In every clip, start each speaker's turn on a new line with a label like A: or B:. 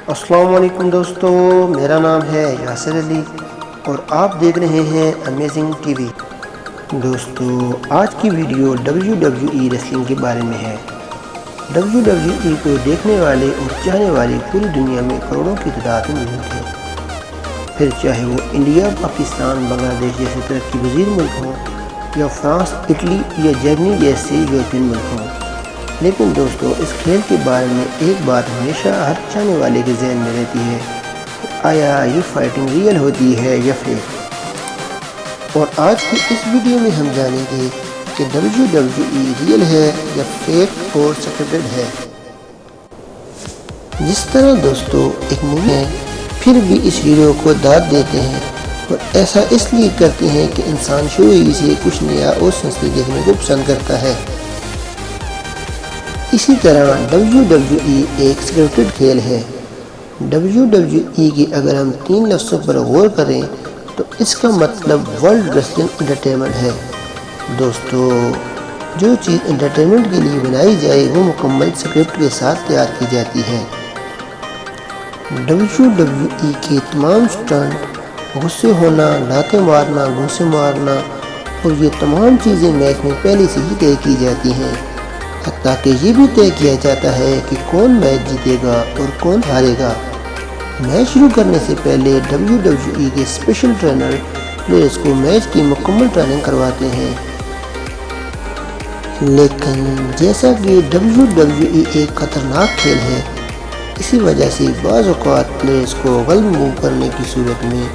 A: السلام علیکم دوستو، میرا نام ہے یاسر علی اور آپ دیکھ رہے ہیں امیزنگ ٹی وی۔ دوستو، آج کی ویڈیو WWE ریسلنگ کے بارے میں ہے۔ WWE کو دیکھنے والے اور چاہنے والے پوری دنیا میں کروڑوں کی تعداد میں موجود ہیں، پھر چاہے وہ انڈیا، پاکستان، بنگلہ دیش جیسے ترقی پذیر ملک ہوں یا فرانس، اٹلی یا جرمنی جیسے یورپین ملک ہوں۔ لیکن دوستو، اس کھیل کے بارے میں ایک بات ہمیشہ ہر چاہنے والے کے ذہن میں رہتی ہے کہ آیا یہ فائٹنگ ریئل ہوتی ہے یا فیک؟ اور آج کی اس ویڈیو میں ہم جانیں گے کہ WWE ریئل ہے یا فیک اور سکرپٹڈ ہے۔ جس طرح دوستو ایک مووی ہے، پھر بھی اس ہیرو کو داد دیتے ہیں اور ایسا اس لیے کرتے ہیں کہ انسان شروع ہی سے کچھ نیا اور سنسنی دیکھنے کو پسند کرتا ہے۔ اسی طرح WWE ایک سکرپٹڈ کھیل ہے۔ WWE کی اگر ہم 3 لفظوں پر غور کریں تو اس کا مطلب ورلڈ ریسلنگ انٹرٹینمنٹ ہے۔ دوستو، جو چیز انٹرٹینمنٹ کے لیے بنائی جائے وہ مکمل سکرپٹ کے ساتھ تیار کی جاتی ہے۔ WWE کے تمام سٹنٹ، غصے ہونا، لاتیں مارنا، گھوسے مارنا اور یہ تمام چیزیں میچ میں پہلے سے ہی طے کی جاتی ہیں، حتیٰ کہ یہ بھی طے کیا جاتا ہے کہ کون میچ جیتے گا اور کون ہارے گا۔ میچ شروع کرنے سے پہلے WWE کے اسپیشل ٹرینر پلیئرز کو میچ کی مکمل ٹریننگ کرواتے ہیں۔ لیکن جیسا کہ WWE ایک خطرناک کھیل ہے، اسی وجہ سے بعض اوقات پلیئرز کو غلط موو کرنے کی صورت میں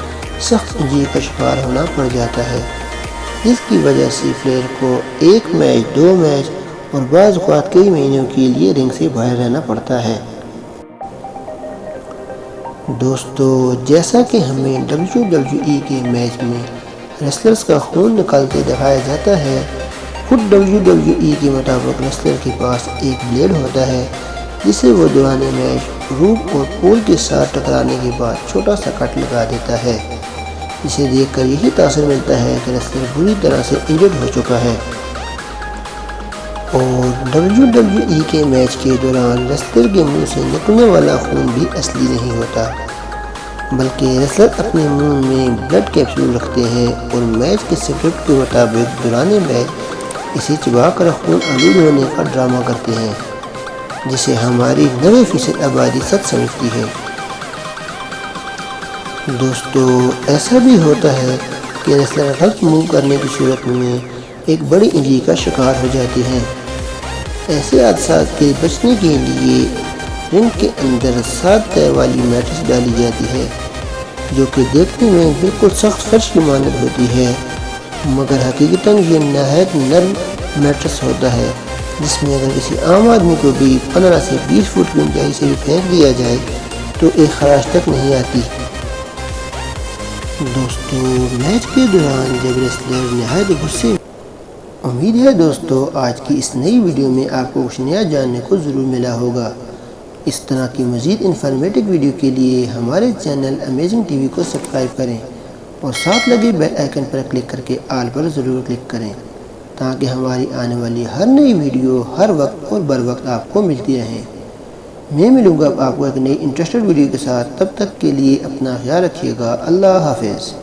A: سخت انجری کا شکار ہونا پڑ جاتا ہے، جس کی وجہ سے پلیئر کو 1 میچ، 2 میچ اور بعض اوقات کئی مہینوں کے لیے رنگ سے باہر رہنا پڑتا ہے۔ دوستو، جیسا کہ ہمیں WWE کے میچ میں ریسلرز کا خون نکالتے دکھایا جاتا ہے، خود WWE کے مطابق ریسلر کے پاس ایک بلیڈ ہوتا ہے جسے وہ دوران میچ روپ اور پول کے ساتھ ٹکرانے کے بعد چھوٹا سا کٹ لگا دیتا ہے، جسے دیکھ کر یہی تاثر ملتا ہے کہ ریسلر بری طرح سے انجرڈ ہو چکا ہے۔ اور WWE کے میچ کے دوران ریسلر کے منہ سے نکلنے والا خون بھی اصلی نہیں ہوتا، بلکہ ریسلر اپنے منہ میں بلڈ کیپسول رکھتے ہیں اور میچ کے سکرپٹ کے مطابق دوران میچ اسے چبا کر خون آلود ہونے کا ڈرامہ کرتے ہیں، جسے ہماری 90% آبادی سچ سمجھتی ہے۔ دوستو، ایسا بھی ہوتا ہے کہ ریسلر غلط موو کرنے کی صورت میں ایک بڑی انجری کا شکار ہو جاتے ہیں۔ ایسے حادثات کے بچنے کے لیے رنگ کے اندر 7 طے والی میٹرس ڈالی جاتی ہے، جو کہ دیکھنے میں بالکل سخت فرش کی مانند ہوتی ہے، مگر حقیقتاً یہ نہایت نرم میٹرس ہوتا ہے، جس میں اگر کسی عام آدمی کو بھی 15 سے 20 فٹ کی اونچائی سے بھی پھینک دیا جائے تو ایک خراش تک نہیں آتی۔ دوستو، میچ کے دوران جب ریسلر نہایت غصے میں، امید ہے دوستو آج کی اس نئی ویڈیو میں آپ کو کچھ نیا جاننے کو ضرور ملا ہوگا۔ اس طرح کی مزید انفارمیٹو ویڈیو کے لیے ہمارے چینل امیزنگ ٹی وی کو سبسکرائب کریں اور ساتھ لگے بیل آئیکن پر کلک کر کے آل پر ضرور کلک کریں، تاکہ ہماری آنے والی ہر نئی ویڈیو ہر وقت اور بر وقت آپ کو ملتی رہیں۔ میں ملوں گا آپ کو ایک نئی انٹرسٹڈ ویڈیو کے ساتھ، تب تک کے لیے اپنا خیال رکھیے گا۔ اللہ حافظ۔